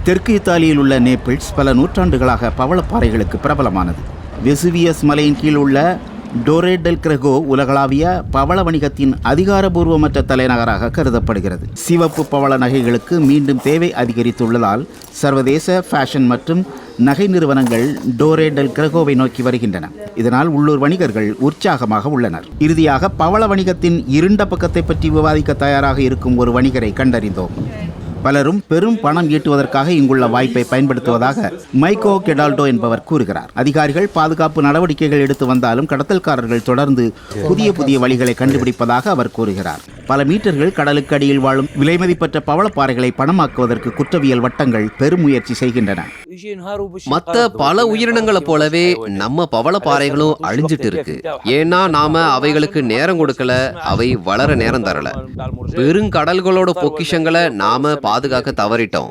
தெற்கு இத்தாலியில் உள்ள நேபிள்ஸ் பல நூற்றாண்டுகளாக பவளப்பாறைகளுக்கு பிரபலமானது. வெசுவியஸ் மலையின் கீழ் உள்ள டோரே டெல் கிரெகோ உலகளாவிய பவள வணிகத்தின் அதிகாரபூர்வமற்ற தலைநகராக கருதப்படுகிறது. சிவப்பு பவள நகைகளுக்கு மீண்டும் தேவை அதிகரித்துள்ளதால் சர்வதேச ஃபேஷன் மற்றும் நகை நிறுவனங்கள் டோரே டெல் கிரெகோவை நோக்கி வருகின்றன. இதனால் உள்ளூர் வணிகர்கள் உற்சாகமாக உள்ளனர். இறுதியாக பவள வணிகத்தின் இருண்ட பக்கத்தை பற்றி விவாதிக்க தயாராக இருக்கும் ஒரு வணிகரை கண்டறிந்தோம். பலரும் பெரும் பணம் ஈட்டுவதற்காக இங்குள்ள வாய்ப்பை பயன்படுத்துவதாக மைக்கோ கெடால்டோ என்பவர் கூறுகிறார். அதிகாரிகள் பாதுகாப்பு நடவடிக்கைகள் எடுத்து வந்தாலும் கடத்தல்காரர்கள் தொடர்ந்து புதிய வழிகளை கண்டுபிடிப்பதாக அவர் கூறுகிறார். பல மீட்டர்கள் கடலுக்கு அடியில் வாழும் விலைமதிப்பற்ற பவளப்பாறைகளை பணமாக்குவதற்கு குற்றவியல் வட்டங்கள் பெரும் முயற்சி செய்கின்றன. மற்ற பல உயிரினங்களை போலவே நம்ம பவளப்பாறைகளும் அழிஞ்சிட்டு இருக்கு. ஏன்னா நாம அவைகளுக்கு நேரம் கொடுக்கல, அவை வளர நேரம் தரல. பெருங்கடல்களோட பொக்கிஷங்களை நாம பாதுகாக்க தவறிட்டோம்.